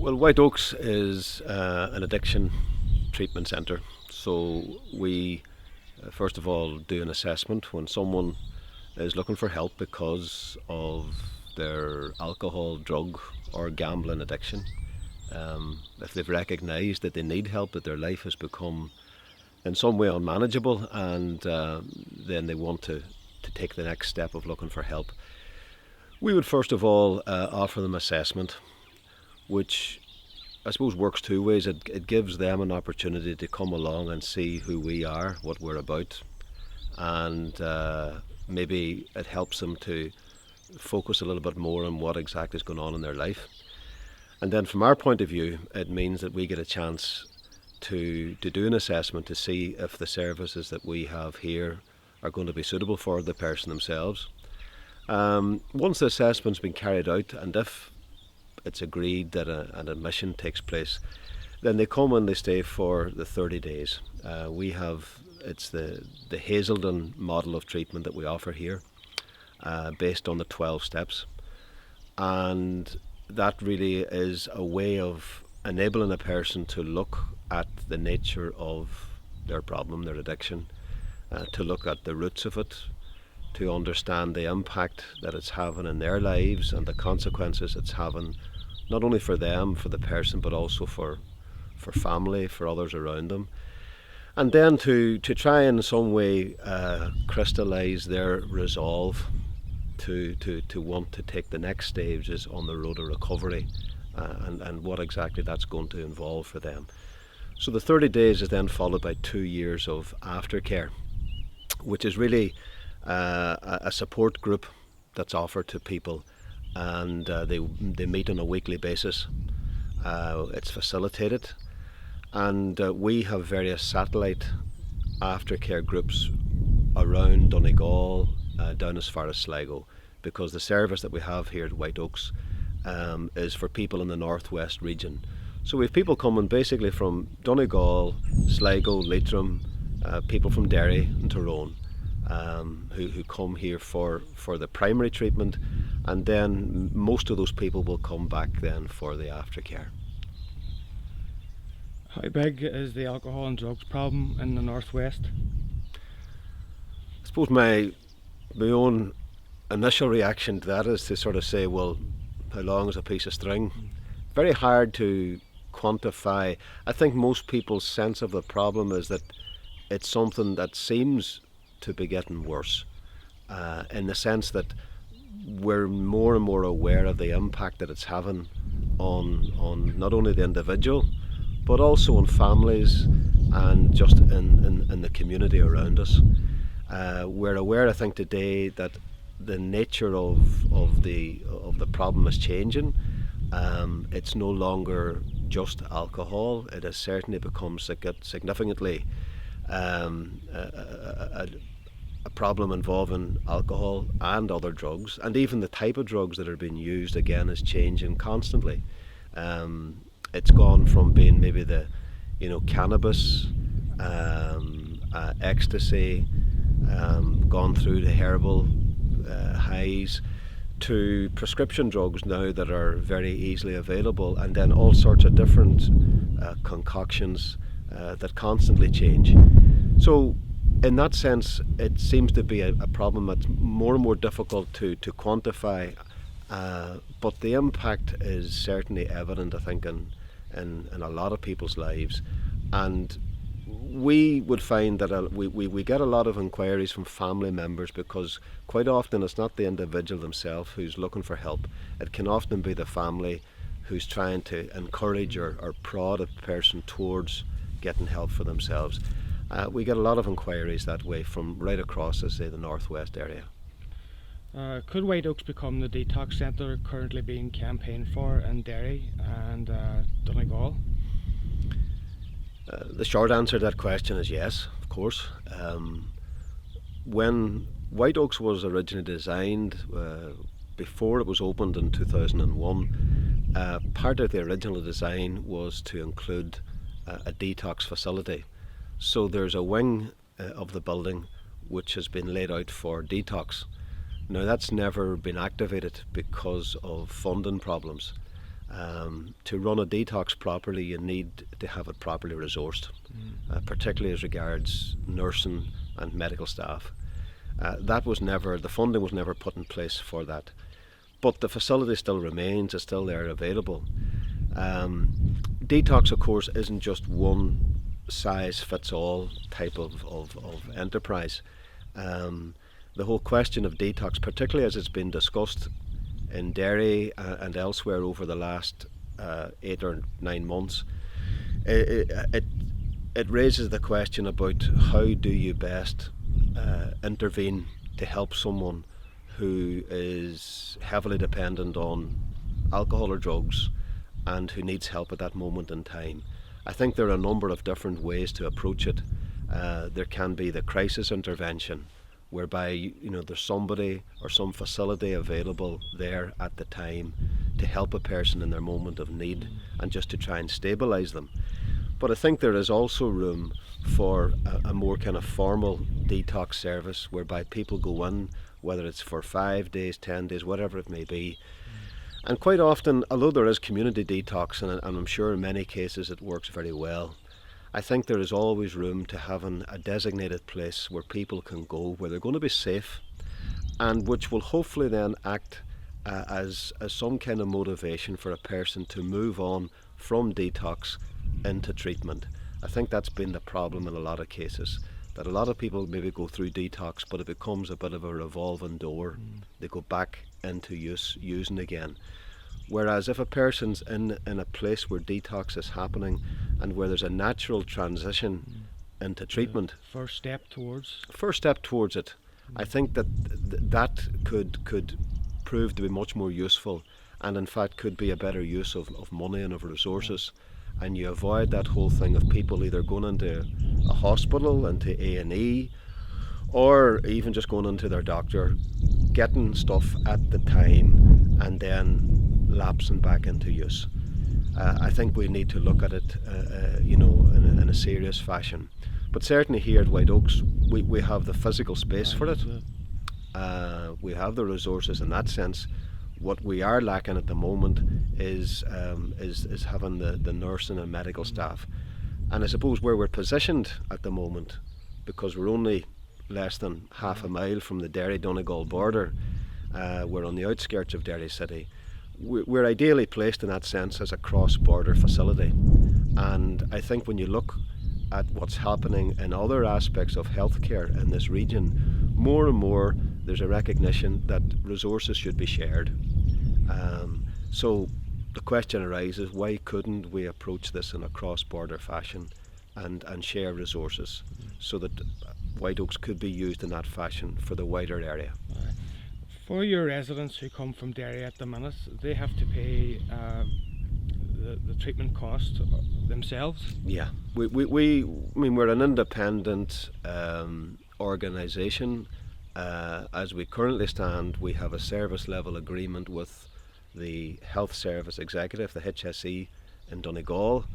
Well, Whiteoaks is an addiction treatment centre. So we, first of all, do an assessment when someone is looking for help because of their alcohol, drug or gambling addiction. If they've recognised that they need help, that their life has become in some way unmanageable, and then they want to take the next step of looking for help, we would first of all offer them assessment, which I suppose works two ways. It gives them an opportunity to come along and see who we are, what we're about, and maybe it helps them to focus a little bit more on what exactly is going on in their life. And then from our point of view, it means that we get a chance to do an assessment to see if the services that we have here are going to be suitable for the person themselves. Once the assessment's been carried out, and if it's agreed that an admission takes place, then they come and they stay for the 30 days. It's the Hazelden model of treatment that we offer here, based on the 12 steps, and that really is a way of enabling a person to look at the nature of their problem, their addiction, to look at the roots of it, to understand the impact that it's having in their lives and the consequences it's having, not only for them, for the person, but also for family, for others around them. And then to try in some way crystallise their resolve to want to take the next stages on the road to recovery, and what exactly that's going to involve for them. So the 30 days is then followed by 2 years of aftercare, which is really a support group that's offered to people, and they meet on a weekly basis. It's facilitated, and we have various satellite aftercare groups around Donegal, down as far as Sligo, because the service that we have here at Whiteoaks is for people in the northwest region. So we have people coming basically from Donegal, Sligo, Leitrim, people from Derry and Tyrone, who come here for the primary treatment, and then most of those people will come back then for the aftercare. How big is the alcohol and drugs problem in the northwest? I suppose my own initial reaction to that is to sort of say, well, how long is a piece of string? Very hard to quantify. I think most people's sense of the problem is that it's something that seems to be getting worse, in the sense that we're more and more aware of the impact that it's having on not only the individual, but also on families and just in the community around us. We're aware, I think, today that the nature of the problem is changing. It's no longer just alcohol. It has certainly become significantly a problem involving alcohol and other drugs, and even the type of drugs that are being used again is changing constantly. It's gone from being maybe the cannabis, ecstasy, gone through the herbal highs, to prescription drugs now that are very easily available, and then all sorts of different concoctions that constantly change. So in that sense, it seems to be a problem that's more and more difficult to quantify, but the impact is certainly evident, I think, in a lot of people's lives. And we would find that we get a lot of inquiries from family members, because quite often it's not the individual themselves who's looking for help. It can often be the family who's trying to encourage or prod a person towards getting help for themselves. We get a lot of inquiries that way from right across, say, the northwest area. Could Whiteoaks become the Detox Centre currently being campaigned for in Derry and Donegal? The short answer to that question is yes, of course. When Whiteoaks was originally designed, before it was opened in 2001, part of the original design was to include a detox facility. So there's a wing of the building which has been laid out for detox. Now that's never been activated because of funding problems. To run a detox properly, you need to have it properly resourced, particularly as regards nursing and medical staff. The funding was never put in place for that. But the facility still remains, it's still there available. Detox, of course, isn't just one size fits all type of enterprise. The whole question of detox, particularly as it's been discussed in Derry and elsewhere over the last 8 or 9 months, it raises the question about how do you best intervene to help someone who is heavily dependent on alcohol or drugs and who needs help at that moment in time. I think there are a number of different ways to approach it. There can be the crisis intervention, whereby there's somebody or some facility available there at the time to help a person in their moment of need and just to try and stabilise them. But I think there is also room for a more kind of formal detox service, whereby people go in, whether it's for 5 days, 10 days, whatever it may be. And quite often, although there is community detox, and I'm sure in many cases it works very well, I think there is always room to having a designated place where people can go, where they're going to be safe, and which will hopefully then act as some kind of motivation for a person to move on from detox into treatment. I think that's been the problem in a lot of cases, that a lot of people maybe go through detox, but it becomes a bit of a revolving door. They go back into using again. Whereas if a person's in a place where detox is happening and where there's a natural transition into treatment, first step towards it, I think that could prove to be much more useful, and in fact could be a better use of money and of resources. And you avoid that whole thing of people either going into a hospital, into A&E, or even just going into their doctor, getting stuff at the time and then lapsing back into use. I think we need to look at it in a serious fashion. But certainly here at Whiteoaks, we have the physical space for it. We have the resources in that sense. What we are lacking at the moment is having the nursing and medical staff. And I suppose where we're positioned at the moment, because we're only less than half a mile from the Derry-Donegal border, we're on the outskirts of Derry city, we're ideally placed in that sense as a cross-border facility. And I think when you look at what's happening in other aspects of healthcare in this region, more and more there's a recognition that resources should be shared. So the question arises, why couldn't we approach this in a cross-border fashion and share resources so that Whiteoaks could be used in that fashion for the wider area? For your residents who come from Derry at the minute, they have to pay the treatment cost themselves? Yeah, we're an independent organisation. As we currently stand, we have a service level agreement with the Health Service Executive, the HSE in Donegal.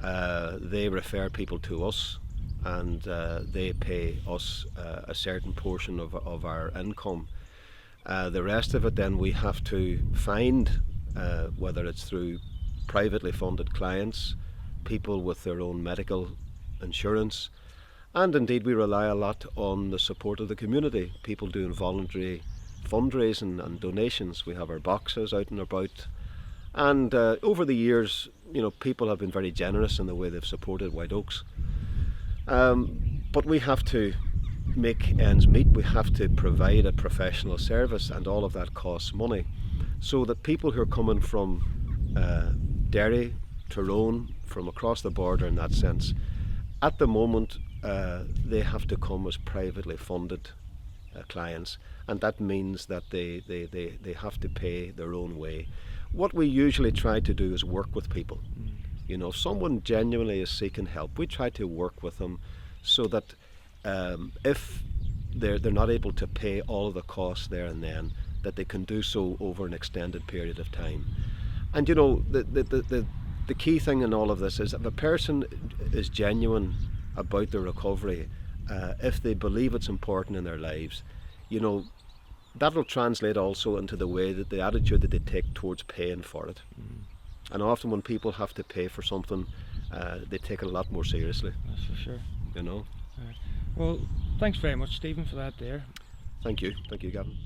They refer people to us, and they pay us a certain portion of our income. The rest of it then we have to find, whether it's through privately funded clients, people with their own medical insurance, and indeed we rely a lot on the support of the community, people doing voluntary fundraising and donations. We have our boxes out and about, and over the years, people have been very generous in the way they've supported Whiteoaks. But we have to make ends meet. We have to provide a professional service, and all of that costs money, so that people who are coming from Derry, Tyrone, from across the border in that sense, at the moment they have to come as privately funded clients, and that means that they have to pay their own way. What we usually try to do is work with people. If someone genuinely is seeking help, we try to work with them so that if they're not able to pay all of the costs there and then, that they can do so over an extended period of time. And the key thing in all of this is if a person is genuine about their recovery, if they believe it's important in their lives, that'll translate also into the way that the attitude that they take towards paying for it. And often when people have to pay for something, they take it a lot more seriously. That's for sure. You know. Well, thanks very much, Stephen, for that there. Thank you, Gavin.